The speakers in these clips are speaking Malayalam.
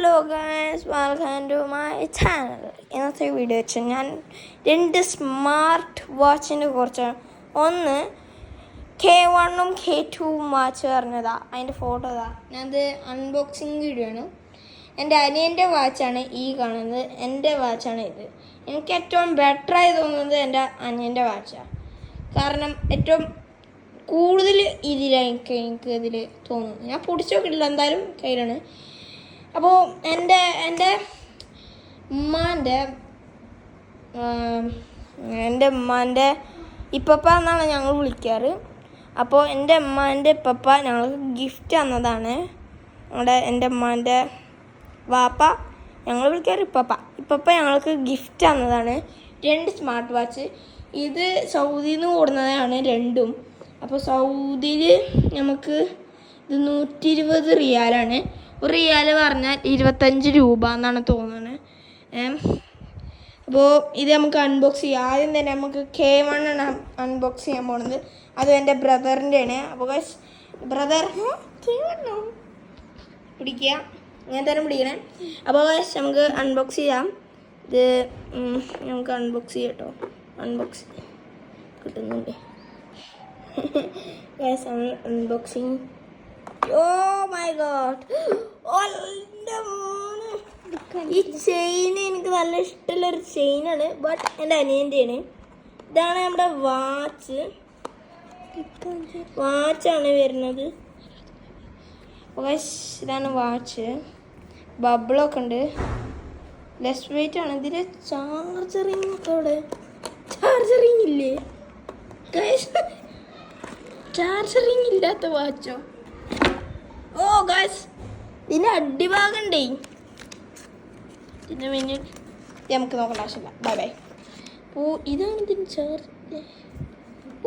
Hello guys, welcome to my channel. ഇന്നത്തെ വീഡിയോ വെച്ചാൽ ഞാൻ 2 സ്മാർട്ട് വാച്ചിനെ കുറിച്ച്, ഒന്ന് K1 K2 വാച്ച് പറഞ്ഞതാണ്. അതിൻ്റെ ഫോട്ടോ ഇതാ, ഞാനത് അൺബോക്സിങ് വീഡിയോ ആണ്. എൻ്റെ അനിയൻ്റെ വാച്ചാണ് ഈ കാണുന്നത്, എൻ്റെ വാച്ചാണ് ഇത്. എനിക്ക് ഏറ്റവും ബെറ്ററായി തോന്നുന്നത് എൻ്റെ അനിയൻ്റെ വാച്ചാണ്. കാരണം ഏറ്റവും കൂടുതൽ ഇതിലേക്ക് എനിക്ക് ഇതിൽ തോന്നുന്നു. ഞാൻ പൊടിച്ചു നോക്കിയിട്ടില്ല, എന്തായാലും കയ്യിലാണ്. അപ്പോൾ എൻ്റെ ഉമ്മാൻ്റെ ഇപ്പപ്പ എന്നാണ് ഞങ്ങൾ വിളിക്കാറ്. അപ്പോൾ എൻ്റെ ഉമ്മാൻ്റെ ഇപ്പപ്പ ഞങ്ങൾക്ക് ഗിഫ്റ്റ് തന്നതാണ്. എൻ്റെ ഉമ്മാൻ്റെ വാപ്പ, ഞങ്ങൾ വിളിക്കാറ് ഇപ്പപ്പ ഞങ്ങൾക്ക് ഗിഫ്റ്റ് തന്നതാണ് 2 സ്മാർട്ട് വാച്ച്. ഇത് സൗദിയിൽ നിന്ന് കൂടുന്നതാണ് രണ്ടും. അപ്പോൾ സൗദിയിൽ നമുക്ക് ഇത് 120 റിയാലാണ്. ഒരു റിയാൽ പറഞ്ഞാൽ 25 രൂപ എന്നാണ് തോന്നുന്നത്. അപ്പോൾ ഇത് നമുക്ക് അൺബോക്സ് ചെയ്യാം. ആദ്യം തന്നെ നമുക്ക് K1 ആണ് അൺബോക്സ് ചെയ്യാൻ പോകുന്നത്. അത് എൻ്റെ ബ്രദറിൻ്റെ ആണ്. അപ്പോൾ ബ്രദർ പിടിക്കുക, ഇങ്ങനെ തന്നെ പിടിക്കണേ. അപ്പോൾ നമുക്ക് അൺബോക്സ് ചെയ്യാം. ഇത് നമുക്ക് അൺബോക്സ് ചെയ്യാം കേട്ടോ. അൺബോക്സ് കിട്ടുന്നുണ്ട്. അൺബോക്സിങ്. ഓ മൈ ഗോഡ്, ഈ ചെയിൻ എനിക്ക് നല്ല ഇഷ്ടമുള്ളൊരു ചെയിനാണ്, ബട്ട് എൻ്റെ അനിയൻ്റെയാണ്. ഇതാണ് നമ്മുടെ വാച്ചാണ് വരുന്നത്. ഇതാണ് വാച്ച്. ബബിളൊക്കെ ഉണ്ട്, ലെസ് വെയിറ്റ് ആണ്. ഇതിൽ ചാർജറിങ് ഒക്കെ അവിടെ, ചാർജറിങ് ഇല്ലേ? ചാർജറിങ് ഇല്ലാത്ത വാച്ചോ? ഓ ഗായ്സ്, ഇതിൻ്റെ അടിഭാഗം ഉണ്ടേ. ഇതിന് വേണ്ടി നമുക്ക് നോക്കേണ്ട ആവശ്യമില്ല. Bye bye. ഓ ഇതാണ് ഇതിന് charge.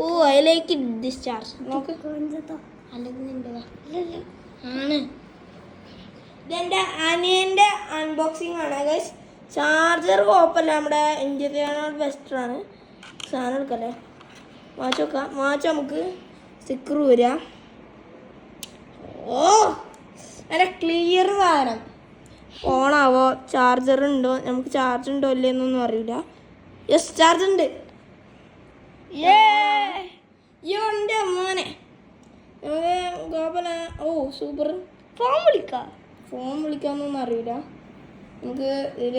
Oh I like this charge. നോക്ക്, അല്ലതാ ആണ്. ഇതെൻ്റെ അനിയൻ്റെ അൺബോക്സിങ് ആണ് ഗൈസ്. ചാർജർ കുഴപ്പമില്ല, നമ്മുടെ ഇന്ത്യയിലാണ് ബെസ്റ്റാണ്. സാധനം എടുക്കല്ലേ, വാച്ച് നോക്കാം. വാച്ച് നമുക്ക് സ്റ്റിക്കർ വരാം. ഓ നല്ല ക്ലിയർ സാധനം. ഓണാവോ, ചാർജർ ഉണ്ടോ, നമുക്ക് ചാർജ് ഉണ്ടോ ഇല്ലേ എന്നൊന്നും അറിയില്ല. യെസ്, ചാർജ് ഉണ്ട്. എൻ്റെ മോനെ നമുക്ക് കുഴപ്പമില്ല. ഓ സൂപ്പർ. ഫോൺ വിളിക്കാമെന്നൊന്നും അറിയില്ല നമുക്ക്. ഇതിൽ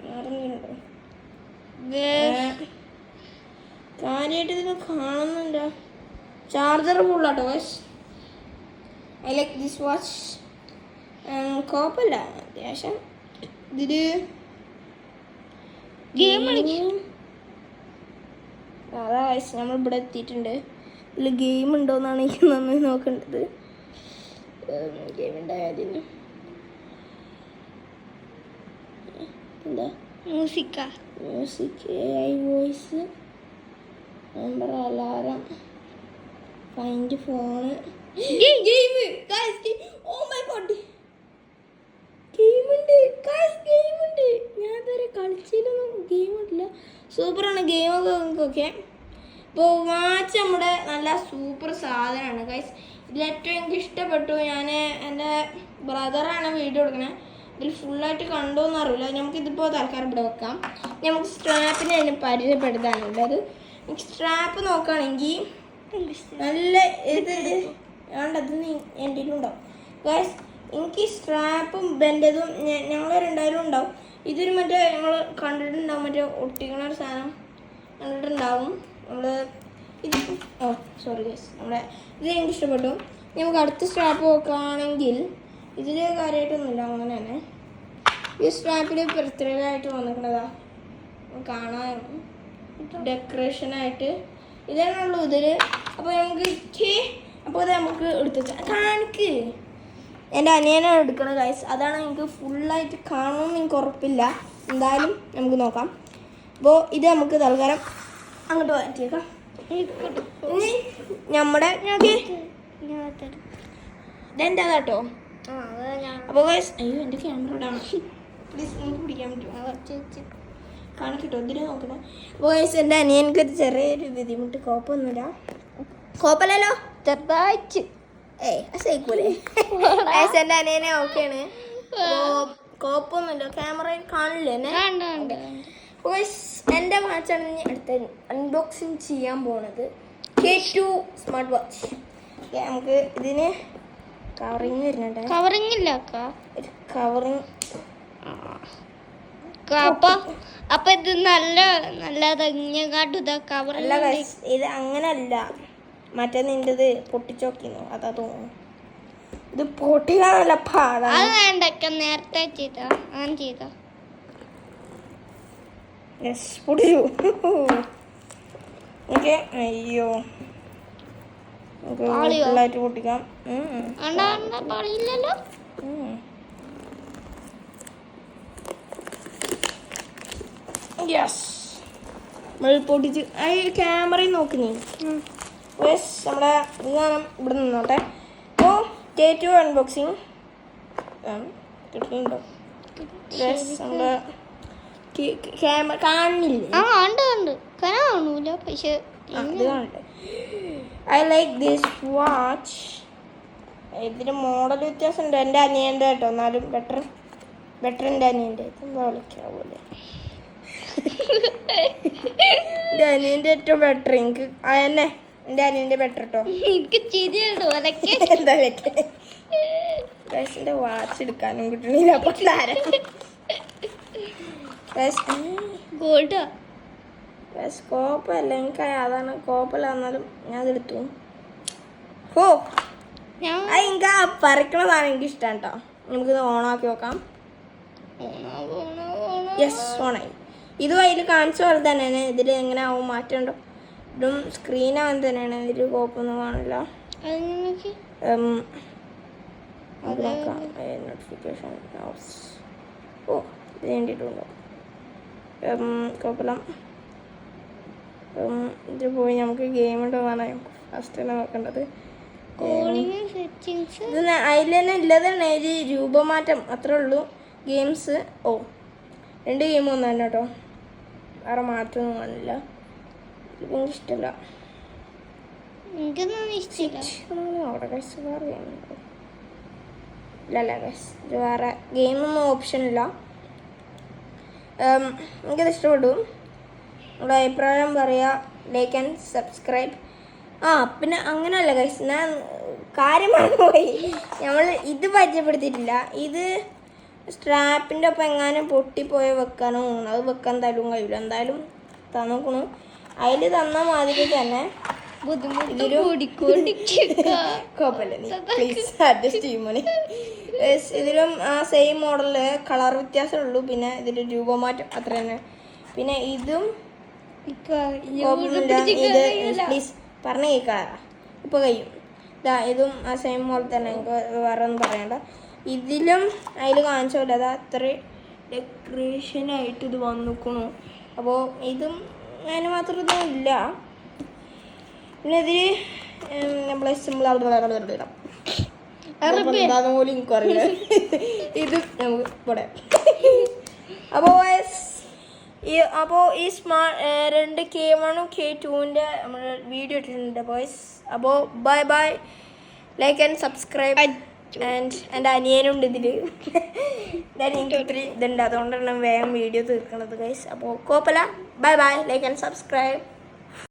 വേറെന്തെങ്കിലുണ്ടോ കാര്യമായിട്ട് ഇതിൽ കാണുന്നുണ്ടോ? ചാർജർ ഫുള്ളാട്ടോ guys. I like this watch. കുഴപ്പമില്ല, അത്യാവശ്യം. ഇതില് ഗെയിം അതാ ഗൈസ്, നമ്മളിവിടെ എത്തിയിട്ടുണ്ട്. ഇതിൽ ഗെയിം ഉണ്ടോയെന്നാണ് എനിക്ക് നന്നായി നോക്കേണ്ടത്. ഗെയിം ഉണ്ടായതിന് എന്താ music, AI voice, number, alarm, find phone, game. Oh my god, ഗെയിമുണ്ട്. ഞാൻ ഇതുവരെ കളിച്ചിട്ടൊന്നും ഗെയിം ഇല്ല. സൂപ്പറാണ് ഗെയിമൊക്കെ നിങ്ങൾക്കൊക്കെ. ഇപ്പോൾ വാച്ച് നമ്മുടെ നല്ല സൂപ്പർ സാധനമാണ് ഗൈസ്. ഇതിലേറ്റവും എനിക്ക് ഇഷ്ടപ്പെട്ടു. ഞാൻ എൻ്റെ ബ്രദറാണ് വീഡിയോ എടുക്കണേ. ഇതിൽ ഫുള്ളായിട്ട് കണ്ടോയെന്ന് അറിയില്ല. നമുക്കിതിപ്പോൾ തൽക്കാലം ഇവിടെ വെക്കാം. നമുക്ക് സ്ട്രാപ്പിനെ അതിന് പരിചയപ്പെടുത്താനുള്ളത്. എനിക്ക് സ്ട്രാപ്പ് നോക്കുകയാണെങ്കിൽ നല്ല ഇത് വേണ്ടത് എൻ്റെ ഉണ്ടാവും ഗൈസ്. എനിക്ക് സ്ട്രാപ്പും ബെൻ്റെതും ഞങ്ങൾ രണ്ടായാലും ഉണ്ടാവും. ഇതൊരു മറ്റേ ഞങ്ങൾ കണ്ടിട്ടുണ്ടാവും, മറ്റേ ഒട്ടിക്കണൊരു സാധനം കണ്ടിട്ടുണ്ടാവും നമ്മൾ. ഇത് സോറി ഗൈസ്, നമ്മുടെ ഇത് എനിക്ക് ഇഷ്ടപ്പെട്ടു. നമുക്ക് അടുത്ത സ്ട്രാപ്പ് നോക്കുകയാണെങ്കിൽ ഇതിൽ കാര്യമായിട്ടൊന്നുമില്ല, അങ്ങനെ തന്നെ. ഈ സ്ട്രാപ്പിൽ പ്രത്യേകമായിട്ട് വന്നിട്ടുള്ളതാ കാണാൻ, ഡെക്കറേഷനായിട്ട് ഇതാണുള്ളൂ ഇതിൽ. അപ്പോൾ അത് നമുക്ക് എടുത്ത് കാണിക്ക്. എൻ്റെ അനിയനാണ് എടുക്കുന്നത് ഗൈസ്. അതാണ് എനിക്ക് ഫുള്ളായിട്ട് കാണണമെന്ന് എനിക്ക് ഉറപ്പില്ല. എന്തായാലും നമുക്ക് നോക്കാം. അപ്പോൾ ഇത് നമുക്ക് തൽക്കാലം അങ്ങോട്ട് മാറ്റിയേക്കാം. ഇനി നമ്മുടെ ഇതെൻ്റെ അതാട്ടോ. അപ്പോൾ ഗൈസ്, അയ്യോ എൻ്റെ ക്യാമറ ഇടാണ് പ്ലീസ്, നമുക്ക് പിടിക്കാൻ പറ്റുമോ? കാണിക്കട്ടോ, ഇതിന് നോക്കണേ. അപ്പോൾ ഗൈസ്, എൻ്റെ അനിയനക്ക് ചെറിയൊരു ബുദ്ധിമുട്ട്. കുഴപ്പമില്ലല്ലോ, ചെറുതായിട്ട്. സഹിക്കൂലേ? എൻ്റെ അനിയനെ ഓക്കെയാണ്. അപ്പോൾ കുഴപ്പമൊന്നുമില്ല, ക്യാമറയിൽ കാണില്ലേ എന്നെ? എൻ്റെ വാച്ചാണ് ഇനി അടുത്ത അൺബോക്സിങ് ചെയ്യാൻ പോണത്. K2 smart watch. നമുക്ക് ഇതിന് കവറിങ് വരുന്നുണ്ട്. കവറിങ് ഇല്ല കവറിങ്. അപ്പൊ ഇത് നല്ലതങ്ങാട്ടു കവർ. അല്ല ഇത് അങ്ങനല്ല, മറ്റേ നിൻ്റെത് പൊട്ടിച്ചോക്കിന്നു അതാ തോന്നുന്നു. ഇത് പൊട്ടിക്കാനല്ല പാടാണ്. അത് വേണ്ടൊക്കെ നേരത്തെ ചെയ്താ പൊട്ടിച്ചു. ഓക്കെ, അയ്യോ ഫുള്ളായിട്ട് പൊട്ടിക്കാം. പാടില്ലല്ലോ. യെസ്, നമ്മൾ പൊട്ടിച്ച്. ക്യാമറയിൽ നോക്കി നീ. യെസ്, നമ്മുടെ ഇത് കാണാം, ഇവിടെ നിന്നോട്ടെ. അപ്പോൾ K2 അൺബോക്സിങ് കിട്ടുന്നുണ്ടോ? യെസ്, നമ്മുടെ ക്യാമറ കാണില്ലേ? കാണൂല, പക്ഷെ ഇത് കാണട്ടെ. I like this watch. ഇതിന് മോഡൽ വ്യത്യാസമുണ്ട്. എൻ്റെ അനിയൻ്റെ കേട്ടോ, എന്നാലും ബെറ്റർ എൻ്റെ അനിയൻ്റെ. എന്താ വിളിക്കാവൂലെ, എൻ്റെ അനിയൻ്റെ ഏറ്റവും ബെറ്റർ. എനിക്ക് അതന്നെ എൻ്റെ അനിയൻ്റെ ബെറ്റർ കേട്ടോ. എന്താ എൻ്റെ വാച്ച് എടുക്കാനും കിട്ടണില്ല. അപ്പൊ ഗോൾഡ് കോപ്പല്ല, എനിക്ക് അതാണ് കോപ്പല്ല. എന്നാലും ഞാൻ അതെടുത്തു. ഓ എനിക്ക് ആ പറിക്കണതാണ് എനിക്ക് ഇഷ്ടം കേട്ടോ. നമുക്കിത് ഓണാക്കി നോക്കാം. യെസ്, ഓണായി. ഇതും അതിൽ കാണിച്ച പോലെ തന്നെയാണ്. ഇതിൽ എങ്ങനെ ആവും മാറ്റം ഉണ്ടോ? ഇതും സ്ക്രീൻ ആവാൻ തന്നെയാണ്. ഇതിൽ കോപ്പൊന്നും കാണില്ല. നോക്കാം നോട്ടിഫിക്കേഷൻ. ഓ, ഇത് വേണ്ടിയിട്ടുണ്ടോ? കുഴപ്പമില്ല. ഇത് പോയി നമുക്ക് ഗെയിം ഉണ്ടോന്നാണ് ഫസ്റ്റ് തന്നെ നോക്കേണ്ടത്. ഇത് അതിൽ തന്നെ ഉള്ളതാണ് ഒരു രൂപമാറ്റം, അത്രേ ഉള്ളൂ. ഗെയിംസ് 2 ഗെയിം ഒന്നും തന്നെ കേട്ടോ, വേറെ മാറ്റമൊന്നും കാണില്ല. ഇത് എനിക്കിഷ്ടമല്ല. അവിടെ കഴിച്ച് വേറെ ഗെയിം ഇല്ലല്ല കഴിച്ച് ഇത് വേറെ ഗെയിമൊന്നും ഓപ്ഷനില്ല. എനിക്കത് ഇഷ്ടപ്പെട്ടു. നമ്മുടെ അഭിപ്രായം പറയുക, ലൈക്ക് ആൻഡ് സബ്സ്ക്രൈബ്. പിന്നെ അങ്ങനെയല്ല ഗൈസ്, ഞാൻ കാര്യമാണ് പോയി. നമ്മൾ ഇത് പരിചയപ്പെടുത്തിയിട്ടില്ല. ഇത് സ്ട്രാപ്പിൻ്റെ ഒപ്പം എങ്ങാനും പൊട്ടിപ്പോയ വെക്കാനോ, അത് വെക്കാൻ തരും കഴിയില്ല. എന്തായാലും തന്നോക്കണു. അതിൽ തന്ന മാതിരി തന്നെ ഇതിലും സെയിം മോഡല്, കളർ വ്യത്യാസമേ ഉള്ളൂ. പിന്നെ ഇതിൽ രൂപമാറ്റം അത്ര തന്നെ. പിന്നെ ഇതും പ്ലീസ് പറഞ്ഞ കേൾക്കാറാ ഇപ്പോൾ കഴിയും. ഇതും ആ സെയിം പോലെ തന്നെ, എനിക്ക് വേറെ ഒന്നും പറയണ്ട. ഇതിലും അതിൽ കാണിച്ച പോലെ അത് അത്ര ഡെക്കറേഷനായിട്ട് ഇത് വന്നിക്കണു. അപ്പോൾ ഇതും അതിന് മാത്രം ഇതൊന്നും ഇല്ല. പിന്നെ ഇതിൽ നമ്മളെ സിമ്പിൾ എന്താന്ന് പോലും എനിക്കറിയില്ല. ഇത് നമുക്ക് ഇവിടെ. അപ്പോൾ ഈ രണ്ട് K1 K2ൻ്റെ നമ്മൾ വീഡിയോ ഇട്ടിട്ടുണ്ട് ബോയ്സ്. അപ്പോൾ bye, like and subscribe. And എൻ്റെ അനിയനുണ്ട് ഇതിൽ. എനിക്ക് ഒത്തിരി ഇതുണ്ട്, അതുകൊണ്ടാണ് വേഗം വീഡിയോ തീർക്കണത് ഗൈസ്. അപ്പോൾ കോപ്പല, ബൈ, ലൈക്ക് ആൻഡ് സബ്സ്ക്രൈബ്.